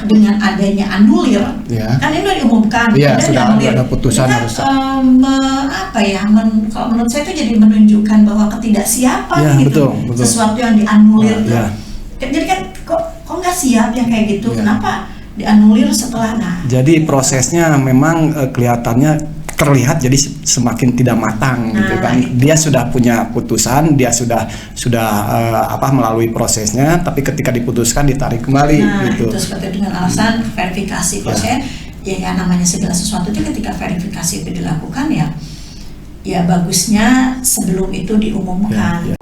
dengan adanya anulir, kan ini udah diumumkan, sudah ada putusan kan, kalau menurut saya itu jadi menunjukkan bahwa ketidaksiapan gitu, betul. Sesuatu yang dianulir jadi kan kok nggak siap yang kayak gitu, kenapa dianulir setelah jadi prosesnya memang kelihatannya terlihat jadi semakin tidak matang gitu kan. Dia sudah punya putusan, dia sudah melalui prosesnya, tapi ketika diputuskan ditarik kembali gitu. Itu seperti dengan alasan verifikasi. Kalau saya ya namanya segala sesuatu itu ketika verifikasi itu dilakukan ya bagusnya sebelum itu diumumkan.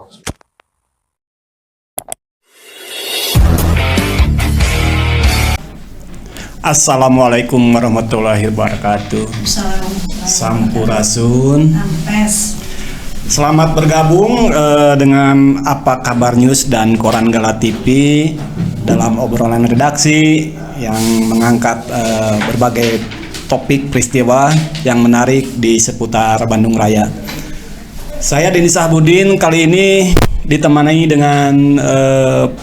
Assalamualaikum warahmatullahi wabarakatuh. Sampurasun. Selamat bergabung dengan Apa Kabar News dan Koran Gala TV dalam obrolan redaksi yang mengangkat berbagai topik peristiwa yang menarik di seputar Bandung Raya. Saya Denny Sahbudin, kali ini ditemani dengan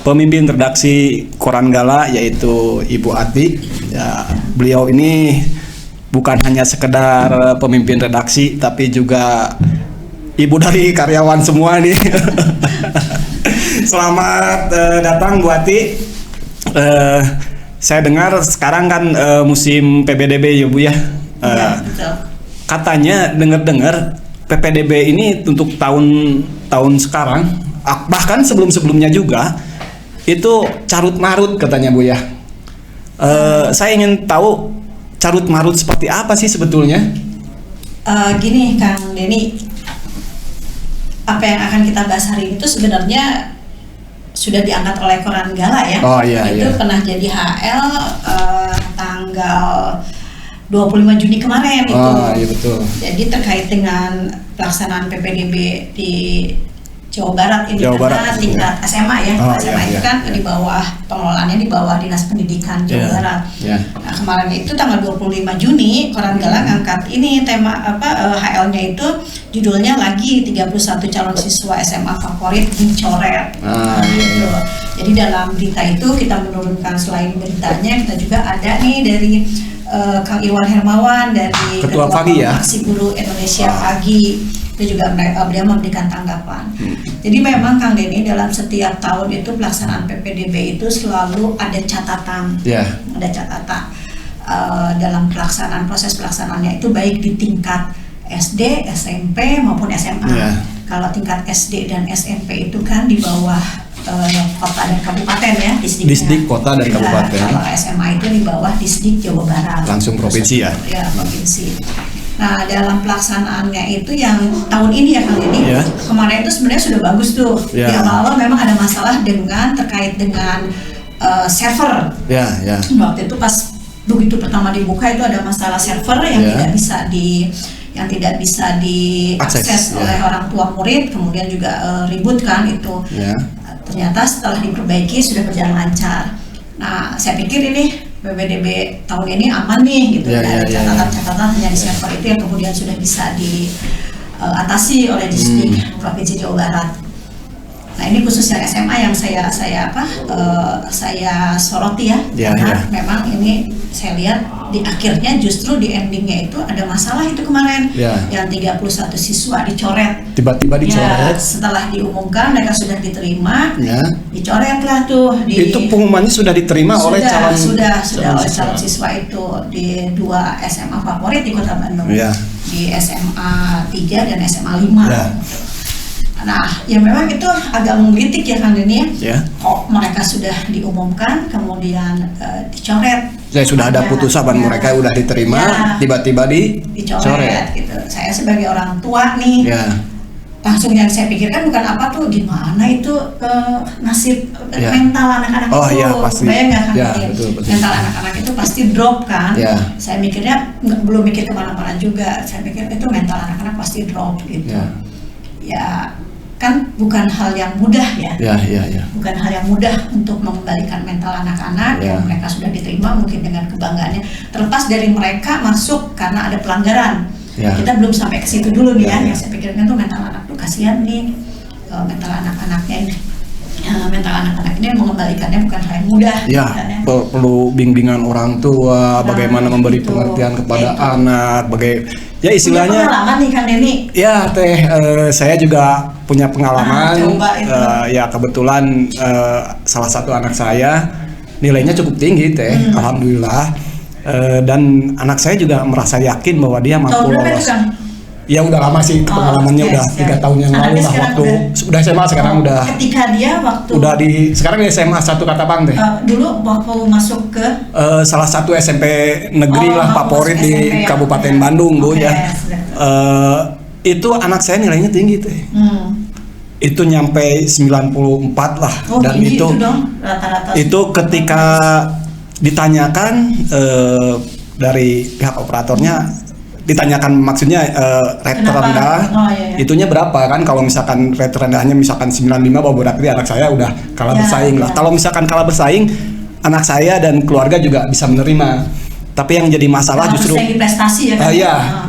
pemimpin redaksi Koran Gala yaitu Ibu Ati. Ya, beliau ini bukan hanya sekedar pemimpin redaksi tapi juga ibu dari karyawan semua nih. Selamat datang Bu Ati. Saya dengar sekarang kan musim PPDB ya Bu ya. Katanya dengar PPDB ini untuk tahun sekarang, bahkan sebelumnya juga itu carut marut katanya Bu ya. Saya ingin tahu carut marut seperti apa sih sebetulnya? Gini Kang Denny, apa yang akan kita bahas hari ini itu sebenarnya sudah diangkat oleh Koran Gala ya. Itu pernah jadi HL tanggal 25 Juni kemarin itu. Iya betul. Jadi terkait dengan pelaksanaan PPDB di Jawa Barat ini karena tingkat SMA ya. SMA itu kan di bawah pengelolaannya di bawah Dinas Pendidikan Jawa Barat. Nah, kemarin itu tanggal 25 Juni Koran Gala ngangkat ini tema HL-nya itu judulnya lagi 31 calon siswa SMA favorit dicoret. Gitu. Jadi dalam berita itu kita menurunkan selain beritanya kita juga ada nih dari Kang Iwan Hermawan dari Ketua Pagi ya. Aksi Buruh Indonesia Pagi. Itu juga beliau memberikan tanggapan. Jadi memang Kang Denny dalam setiap tahun itu pelaksanaan PPDB itu selalu ada catatan. Ada catatan dalam proses pelaksanaannya itu baik di tingkat SD, SMP maupun SMA. Kalau tingkat SD dan SMP itu kan di bawah kota dan kabupaten ya, Disdik kota dan kabupaten. Kalau SMA itu di bawah Disdik Jawa Barat. Langsung provinsi ya? Ya, provinsi. Nah, dalam pelaksanaannya itu yang tahun ini ya Kang Denny, kemarin itu sebenarnya sudah bagus tuh. Di awal-awal memang ada masalah terkait dengan server. Waktu itu pas begitu pertama dibuka itu ada masalah server yang tidak bisa diakses oleh orang tua murid, kemudian juga ribut kan itu. Ternyata setelah diperbaiki sudah berjalan lancar. Nah, saya pikir ini PPDB tahun ini aman nih gitu. Catatan-catatan hanya di server itu yang kemudian sudah bisa diatasi oleh Disdik Provinsi Jawa Barat. Nah, ini khusus yang SMA yang saya soroti ya, karena memang ini saya lihat di akhirnya justru di endingnya itu ada masalah itu kemarin yang 31 siswa dicoret. Tiba-tiba dicoret. Setelah diumumkan mereka sudah diterima, dicoret lah tuh. Itu pengumumannya sudah diterima oleh calon siswa itu di 2 SMA favorit di Kota Bandung, di SMA 3 dan SMA 5. Nah, ya memang itu agak menggelitik ya Kang Denny ya. Kok mereka sudah diumumkan kemudian dicoret. Sudah ada putusan mereka udah diterima, tiba-tiba dicoret gitu. Saya sebagai orang tua nih, langsung yang saya pikirkan bukan apa tuh, gimana itu nasib mental anak-anak itu. Pasti. Bayang nggak Kang Denny? Betul. Mental anak-anak itu pasti drop kan. Saya mikirnya belum mikir kemana-mana juga. Saya pikir itu mental anak-anak pasti drop gitu. Ya kan bukan hal yang mudah ya. Bukan hal yang mudah untuk mengembalikan mental anak-anak yang mereka sudah diterima mungkin dengan kebanggaannya. Terlepas dari mereka masuk karena ada pelanggaran. Kita belum sampai ke situ dulu nih yang saya pikirkan tuh mental anak tuh kasihan nih, mental anak-anaknya ini mental anak-anak ini mengembalikannya bukan hal yang mudah. Ya, perlu bimbingan orang tua, bagaimana memberi pengertian kepada anak, ya istilahnya. Punya pengalaman nih Kang Denny? Ya Teh, saya juga punya pengalaman. Ya kebetulan salah satu anak saya nilainya cukup tinggi Teh, alhamdulillah. Dan anak saya juga merasa yakin bahwa dia mampu lolos. Ya udah lama sih pengalamannya, udah 3 tahun yang lalu lah, waktu udah SMA sekarang udah. Ketika dia waktu sekarang di SMA 1 Katapang Teh. Dulu waktu masuk ke salah satu SMP negeri lah favorit di Kabupaten Bandung Bu ya. Itu anak saya nilainya tinggi Teh. Itu nyampe 94 lah. Dan itu rata-rata itu ketika ditanyakan dari pihak operatornya, ditanyakan maksudnya rate terendah itunya berapa kan, kalau misalkan rate terendahnya misalkan 95, berarti anak saya udah kalah bersaing lah. Kalau misalkan kalah bersaing, anak saya dan keluarga juga bisa menerima. Tapi yang jadi masalah justru prestasi ya kan?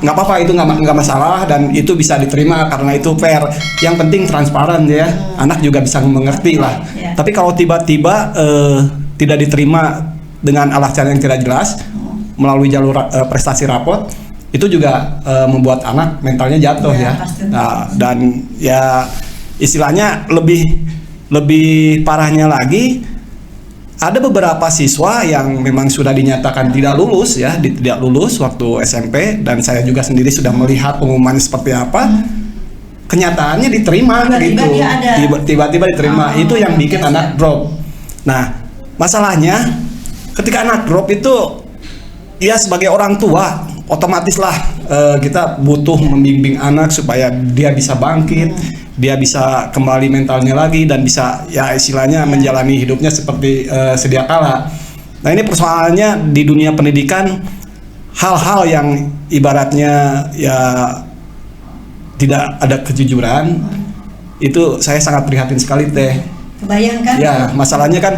Nggak apa-apa, itu nggak masalah dan itu bisa diterima karena itu fair. Yang penting transparan ya, anak juga bisa mengerti lah. Tapi kalau tiba-tiba tidak diterima dengan alasan yang tidak jelas melalui jalur prestasi rapot, itu juga membuat anak mentalnya jatuh ya. Nah, dan ya istilahnya lebih parahnya lagi, ada beberapa siswa yang memang sudah dinyatakan tidak lulus ya, tidak lulus waktu SMP, dan saya juga sendiri sudah melihat pengumumannya seperti apa. Kenyataannya diterima gitu. Tiba-tiba diterima. Itu yang bikin anak drop. Nah, masalahnya ketika anak drop itu ya sebagai orang tua otomatis lah kita butuh membimbing anak supaya dia bisa bangkit, dia bisa kembali mentalnya lagi dan bisa ya istilahnya menjalani hidupnya seperti sedia kala. Nah ini persoalannya di dunia pendidikan, hal-hal yang ibaratnya ya tidak ada kejujuran, itu saya sangat prihatin sekali Teh. Kebayangkan? Ya masalahnya kan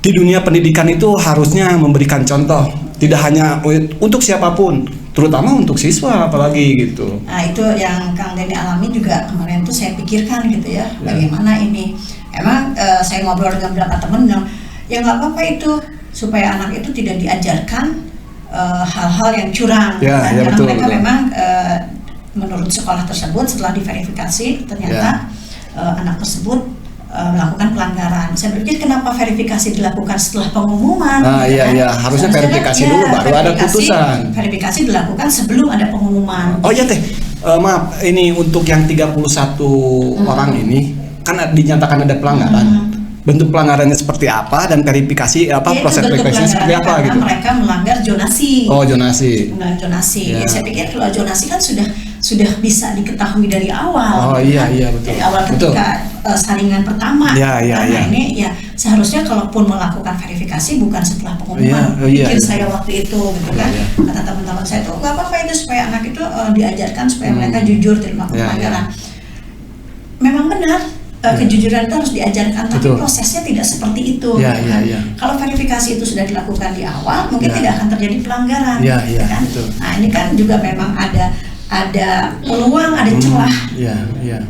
di dunia pendidikan itu harusnya memberikan contoh, tidak hanya untuk siapapun, terutama untuk siswa apalagi gitu. Nah itu yang Kang Denny alami juga kemarin tuh saya pikirkan gitu ya, bagaimana ini. Emang saya ngobrol dengan beberapa teman bilang, ya nggak apa-apa itu supaya anak itu tidak diajarkan hal-hal yang curang. Karena betul, mereka memang menurut sekolah tersebut setelah diverifikasi ternyata anak tersebut melakukan pelanggaran. Saya berpikir kenapa verifikasi dilakukan setelah pengumuman? Harusnya verifikasi dulu baru ada putusan. Verifikasi dilakukan sebelum ada pengumuman. Oh iya Teh, maaf, ini untuk yang 31 orang ini kan dinyatakan ada pelanggaran. Bentuk pelanggarannya seperti apa dan verifikasi proses verifikasi seperti apa gitu? Mereka melanggar zonasi. Oh zonasi. Zonasi. Ya, saya pikir kalau zonasi kan sudah bisa diketahui dari awal. Oh iya betul. Dari awal ketika saringan pertama. Ini ya seharusnya kalaupun melakukan verifikasi bukan setelah pengumuman. Pikir saya waktu itu gitu kan. Kata teman-teman saya tuh nggak apa-apa itu supaya anak itu diajarkan supaya mereka jujur terima pelanggaran. Memang benar. Kejujuran itu harus diajarkan, tapi prosesnya tidak seperti itu. Kalau verifikasi itu sudah dilakukan di awal, mungkin tidak akan terjadi pelanggaran. Kan? Nah ini kan juga memang ada peluang, ada celah,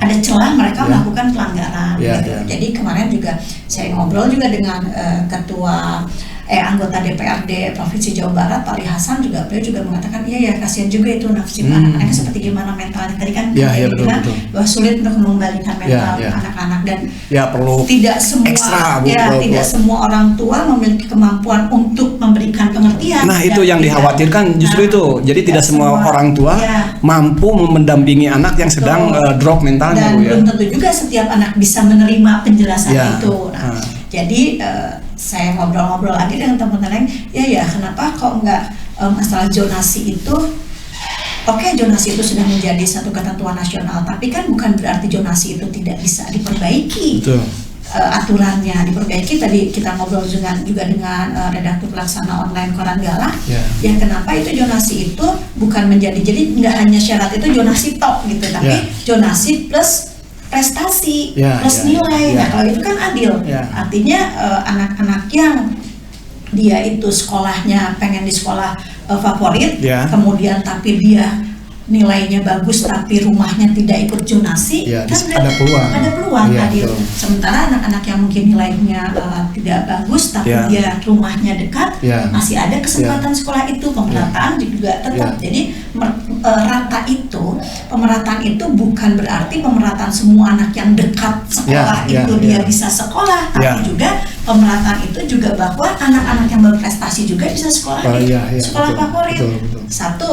ada celah mereka melakukan pelanggaran. Jadi kemarin juga saya ngobrol juga dengan ketua anggota DPRD Provinsi Jawa Barat, Pak Ali Hasan, juga beliau juga mengatakan iya ya kasihan juga itu nasib anak-anaknya seperti gimana mentalnya tadi kan betul. Bahwa sulit untuk mengembalikan mental anak-anak dan perlu tidak semua ekstra, tidak semua orang tua memiliki kemampuan untuk memberikan pengertian. Nah itu yang dikhawatirkan justru itu. Jadi tidak semua orang tua mampu mendampingi anak yang sedang drop mentalnya. Dan belum tentu juga setiap anak bisa menerima penjelasan itu. Jadi saya ngobrol-ngobrol lagi dengan teman-teman ya kenapa kok enggak masalah zonasi itu zonasi itu sudah menjadi satu ketentuan nasional, tapi kan bukan berarti zonasi itu tidak bisa diperbaiki. Aturannya diperbaiki. Tadi kita ngobrol juga dengan redaktur pelaksana online Koran Gala. Ya kenapa itu zonasi itu bukan menjadi, jadi nggak hanya syarat itu zonasi tok gitu, tapi zonasi plus prestasi plus nilai. Nah kalau itu kan adil. Artinya anak-anak yang dia itu sekolahnya pengen di sekolah favorit, kemudian tapi dia nilainya bagus tapi rumahnya tidak ikut zonasi, Ya, kan ada peluang. Ada peluang Iya, hadir. betul. Sementara anak-anak yang mungkin nilainya tidak bagus tapi Ya. dia rumahnya dekat, Ya. masih ada kesempatan sekolah itu. Pemerataan juga tetap. Ya. Jadi pemerataan itu bukan berarti pemerataan semua anak yang dekat sekolah Ya, itu ya, dia ya. bisa sekolah, tapi Ya. juga pemerataan itu juga bahwa anak-anak yang berprestasi juga bisa sekolah di sekolah betul, favorit. betul. Satu,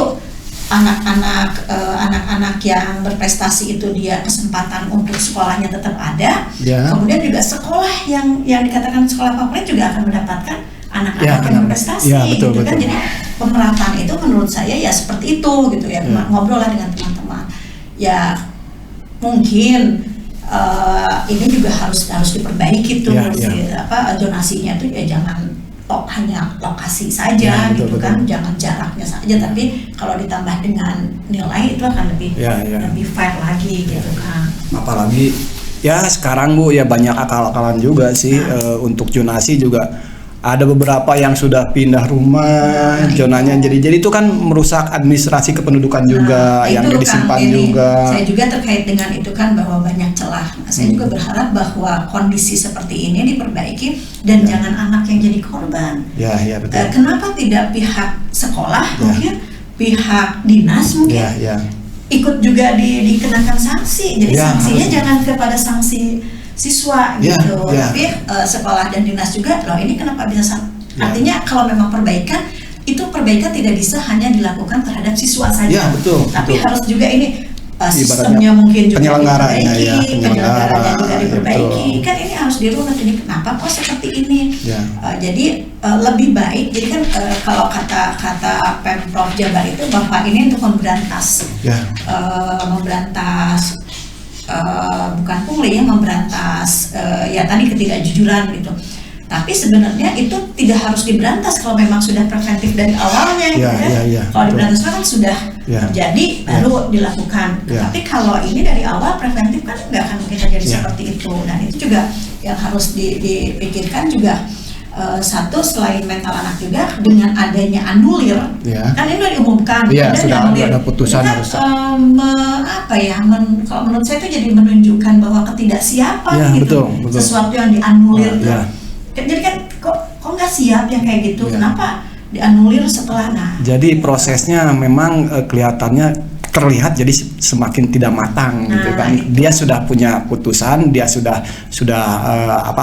anak-anak yang berprestasi itu dia kesempatan untuk sekolahnya tetap ada. Ya. Kemudian juga sekolah yang dikatakan sekolah favorit juga akan mendapatkan anak-anak Ya, yang berprestasi, ya, betul, gitu kan. betul. Jadi pemerataan itu menurut saya ya seperti itu gitu ya. Ya. Ngobrol lah dengan teman-teman. Ya mungkin ini juga harus diperbaiki tuh, Ya. zonasinya tuh ya jangan hanya lokasi saja Ya, gitu betul, kan, betul. jangan jaraknya saja, tapi kalau ditambah dengan nilai itu akan lebih fair lagi gitu kan. Apalagi ya sekarang Bu ya banyak akal-akalan juga sih untuk zonasi juga. Ada beberapa yang sudah pindah rumah, zonanya jadi itu kan merusak administrasi kependudukan juga, yang itu disimpan Kang, juga. Saya juga terkait dengan itu kan bahwa banyak celah. Saya juga berharap bahwa kondisi seperti ini diperbaiki dan jangan anak yang jadi korban. Ya betul. Kenapa tidak pihak sekolah mungkin, pihak dinas mungkin ikut juga dikenakan sanksi. Jadi sanksinya jangan kepada sanksi siswa gitu, tapi sekolah dan dinas juga loh ini kenapa bisa artinya kalau memang perbaikan tidak bisa hanya dilakukan terhadap siswa saja, tapi harus juga ini sistemnya mungkin juga diperbaiki, penyelenggaranya juga diperbaiki, kan ini harus dirunut ini kenapa kok seperti ini. Jadi lebih baik, jadi kan kalau kata Pemprov Jabar itu bahwa ini untuk memberantas bukan pungli ya, memberantas ya tadi ketidakjujuran gitu. Tapi sebenarnya itu tidak harus diberantas kalau memang sudah preventif dari awalnya gitu kan. Kalau diberantas kan sudah terjadi baru dilakukan. Tapi kalau ini dari awal preventif kan nggak akan mungkin terjadi seperti itu. Dan itu juga yang harus dipikirkan juga. Satu, selain mental anak juga dengan adanya anulir, kan ini udah diumumkan, sudah ada putusan kan, kalau menurut saya itu jadi menunjukkan bahwa ketidaksiapan gitu, betul. Sesuatu yang dianulir jadi kan kok nggak siap yang kayak gitu, kenapa dianulir setelah jadi prosesnya memang kelihatannya terlihat jadi semakin tidak matang gitu kan. Dia sudah punya putusan, dia sudah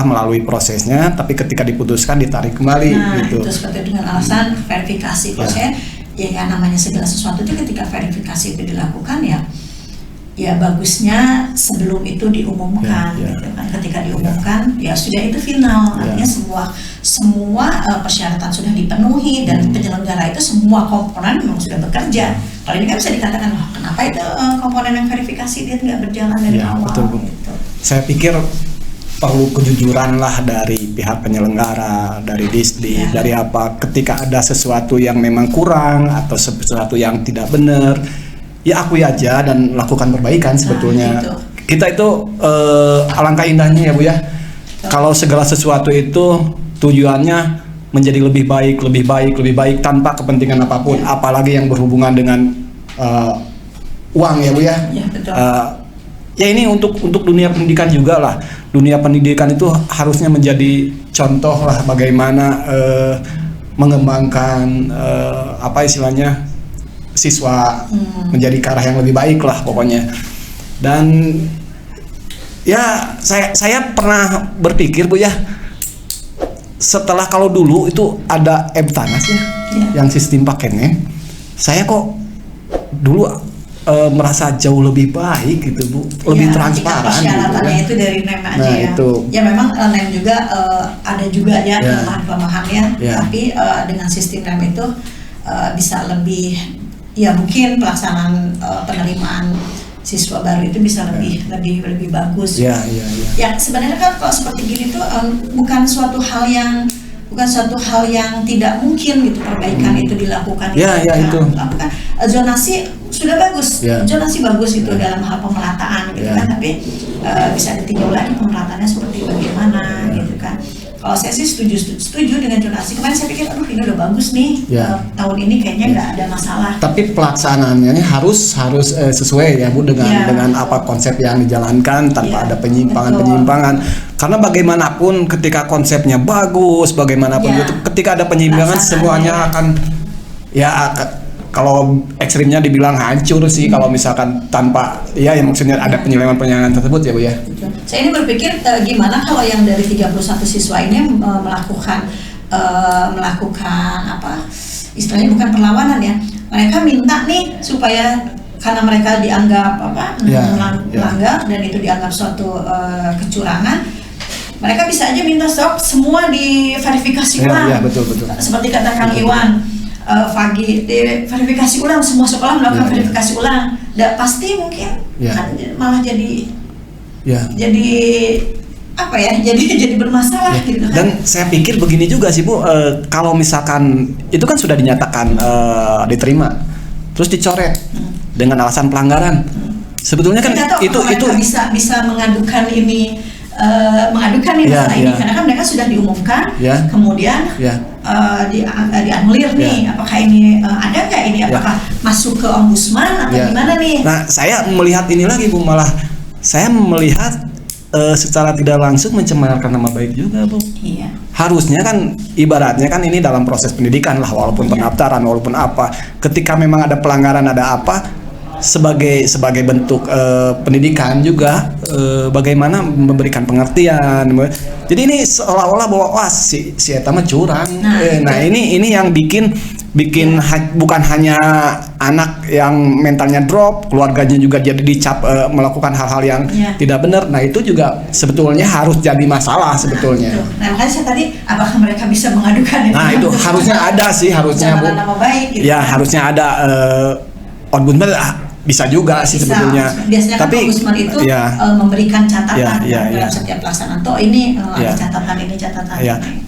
melalui prosesnya, tapi ketika diputuskan ditarik kembali gitu. Itu seperti dengan alasan verifikasi. Kalau saya ya namanya segala sesuatu itu ketika verifikasi itu dilakukan ya bagusnya sebelum itu diumumkan gitu kan. Ketika diumumkan ya sudah itu final, artinya semua persyaratan sudah dipenuhi dan penyelenggara itu semua komponen memang sudah bekerja. Kalau ini kan bisa dikatakan kenapa itu komponen yang verifikasi dia tidak berjalan dari awal. Betul, Bu. Gitu. Saya pikir perlu kejujuran lah dari pihak penyelenggara, dari Disdi, dari ketika ada sesuatu yang memang kurang atau sesuatu yang tidak benar, ya akui aja dan lakukan perbaikan sebetulnya. Kita itu alangkah indahnya ya Bu ya. Kalau segala sesuatu itu tujuannya menjadi lebih baik tanpa kepentingan apapun, apalagi yang berhubungan dengan uang ya Bu ya. Ya ini untuk dunia pendidikan juga lah. Dunia pendidikan itu harusnya menjadi contoh lah bagaimana mengembangkan istilahnya siswa menjadi ke arah yang lebih baik lah pokoknya. Dan ya saya pernah berpikir Bu ya, setelah kalau dulu itu ada Ebtanas yang sistem pakainya, saya kok dulu merasa jauh lebih baik gitu Bu, lebih transparan. Persyaratannya itu dari NEM aja ya memang NEM juga ada juga ya kelemahan-kelemahannya, tapi dengan sistem NEM itu bisa lebih ya mungkin pelaksanaan penerimaan siswa baru itu bisa lebih bagus. Ya sebenarnya kan kalau seperti gini tuh bukan suatu hal yang tidak mungkin gitu perbaikan itu dilakukan. Itu. Zonasi sudah bagus, zonasi bagus itu dalam hal pemerataan gitu kan, tapi bisa ditinjau lagi pemerataannya seperti bagaimana gitu kan. Kalau saya sih setuju dengan zonasi. Kemarin saya pikir, aduh ini udah bagus nih, tahun ini kayaknya nggak ada masalah. Tapi pelaksanaannya harus sesuai ya Bu dengan apa konsep yang dijalankan tanpa ada penyimpangan. Karena bagaimanapun ketika konsepnya bagus, bagaimanapun itu ketika ada penyimpangan semuanya akan kalau ekstrimnya dibilang hancur sih kalau misalkan tanpa yang maksudnya ada penyelewengan tersebut ya Bu ya. Saya ini berpikir gimana kalau yang dari 31 siswa ini melakukan apa istilahnya bukan perlawanan ya. Mereka minta nih supaya karena mereka dianggap melanggar dan itu dianggap suatu kecurangan. Mereka bisa aja minta semua diverifikasi ulang. Iya, betul. Seperti kata Kang Iwan. Fagi verifikasi ulang, semua sekolah melakukan verifikasi ulang. Pasti mungkin kan malah jadi apa ya? Jadi bermasalah gitu kan. Dan saya pikir begini juga sih Bu, kalau misalkan itu kan sudah dinyatakan diterima, terus dicoret dengan alasan pelanggaran. Sebetulnya kan itu bisa mengadukan ini. Masalah ini karena kan mereka sudah diumumkan, kemudian dianulir nih. Apakah ini ada nggak ini? Apakah masuk ke ombudsman atau gimana nih? Nah, saya melihat ini lagi Bu, malah saya melihat secara tidak langsung mencemarkan nama baik juga Bu. Iya. Harusnya kan ibaratnya kan ini dalam proses pendidikan lah, walaupun pendaftaran walaupun apa. Ketika memang ada pelanggaran ada apa, sebagai bentuk pendidikan juga bagaimana memberikan pengertian. Jadi ini seolah-olah bahwa si eta mah curang. Nah ini yang bikin bukan hanya anak yang mentalnya drop, keluarganya juga jadi dicap melakukan hal-hal yang tidak benar. Nah itu juga sebetulnya harus jadi masalah sebetulnya. Nah makanya saya tadi apakah mereka bisa mengadukan itu? Nah itu harusnya ada sih harusnya Bu. Nama baik, gitu ya kan? Harusnya ada ombudsman. Bisa juga sih sebetulnya. Biasanya kan ombudsman itu memberikan catatan dalam setiap pelaksanaan. Ini ada catatan ini.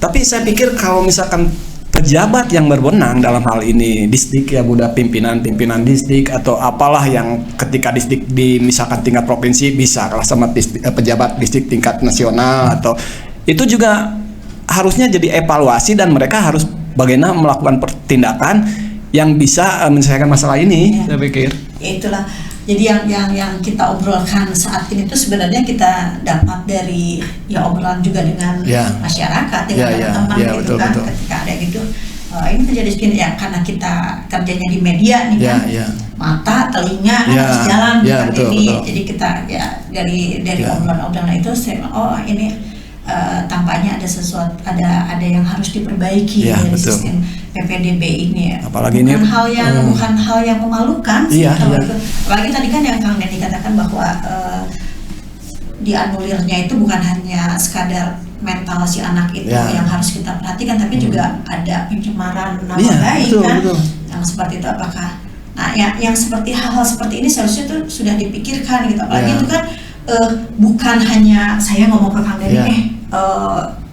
Tapi saya pikir kalau misalkan pejabat yang berwenang dalam hal ini distrik ya Buddha pimpinan distrik atau apalah yang ketika distrik di misalkan tingkat provinsi bisa kalah sama pejabat distrik tingkat nasional atau itu juga harusnya jadi evaluasi dan mereka harus bagaimana melakukan tindakan yang bisa menyelesaikan masalah ini. Saya pikir itulah jadi yang kita obrolkan saat ini tuh sebenarnya kita dapat dari obrolan juga dengan masyarakat dengan teman-teman gitu kan. Ketika ada gitu ini terjadi segini karena kita kerjanya di media nih kan mata telinga harus jalan betul. Jadi kita dari obrolan itu saya ini tampaknya ada sesuatu ada yang harus diperbaiki dari sistem PPDB ini ya. Apalagi bukan hal yang memalukan sih apalagi tadi kan yang Kang Denny katakan bahwa dianulirnya itu bukan hanya sekadar mental si anak itu yang harus kita perhatikan tapi juga ada pencemaran nama baik betul. Yang seperti itu apakah yang seperti hal-hal seperti ini seharusnya itu sudah dipikirkan gitu apalagi itu kan bukan hanya saya ngomong ke Kang Denny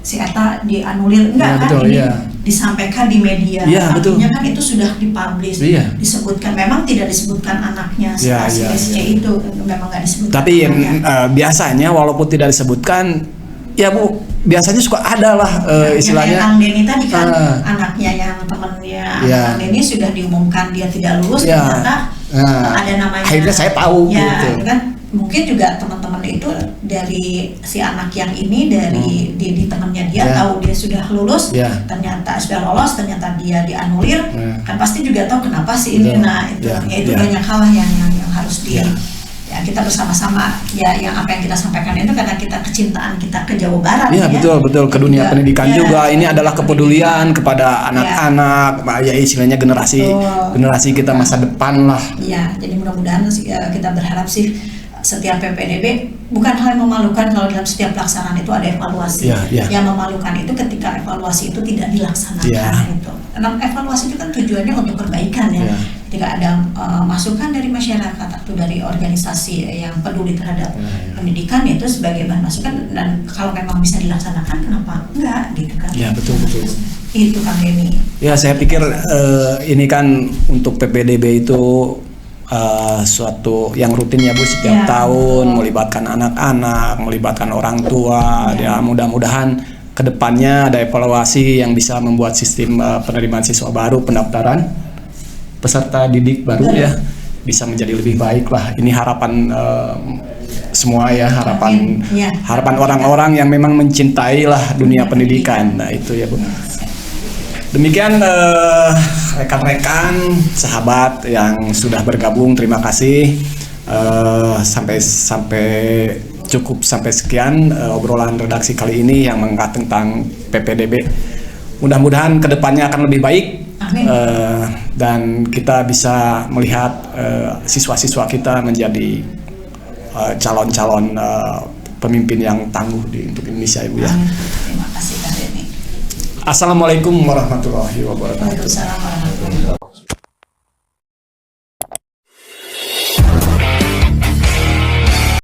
si Eta dianulir enggak kan ini disampaikan di media artinya kan itu sudah dipublish disebutkan memang tidak disebutkan anaknya si SC itu memang nggak disebutkan tapi biasanya walaupun tidak disebutkan ya Bu biasanya suka ada lah istilahnya Kang Denny tadi kan anaknya yang temannya Kang Denny sudah diumumkan dia tidak lulus ternyata ada namanya akhirnya saya tahu gitu kan mungkin juga teman-teman itu dari si anak yang ini dari di temannya dia tahu dia sudah lulus ternyata sudah lolos ternyata dia dianulir kan pasti juga tahu kenapa sih ini itu banyak hal yang harus kita bersama-sama yang apa yang kita sampaikan itu karena kita kecintaan kita ke Jawa Barat betul ke dunia pendidikan juga ini adalah kepedulian kepada anak-anak istilahnya generasi kita masa depan lah jadi mudah-mudahan kita berharap sih setiap PPDB bukan hal yang memalukan kalau dalam setiap pelaksanaan itu ada evaluasi. Yang memalukan itu ketika evaluasi itu tidak dilaksanakan itu. Karena evaluasi itu kan tujuannya untuk perbaikan Ketika ada masukan dari masyarakat atau dari organisasi yang peduli terhadap pendidikan itu sebagai bahan masukan dan kalau memang bisa dilaksanakan kenapa enggak gitu kan. Betul. Itu Kang Denny. Saya pikir ini kan untuk PPDB itu suatu yang rutin ya Bu setiap tahun melibatkan anak-anak, melibatkan orang tua. Mudah-mudahan kedepannya ada evaluasi yang bisa membuat sistem penerimaan siswa baru, pendaftaran peserta didik baru ya bisa menjadi lebih baik lah. Ini harapan semua ya, harapan orang-orang yang memang mencintai lah dunia pendidikan. Nah itu ya Bu. Demikian rekan-rekan, sahabat yang sudah bergabung, terima kasih. Sampai cukup sampai sekian obrolan redaksi kali ini yang mengangkat tentang PPDB. Mudah-mudahan kedepannya akan lebih baik. Dan kita bisa melihat siswa-siswa kita menjadi calon-calon pemimpin yang tangguh untuk Indonesia, Ibu ya. Terima kasih Kak Denny. Assalamualaikum warahmatullahi wabarakatuh. Waalaikumsalam warahmatullahi wabarakatuh.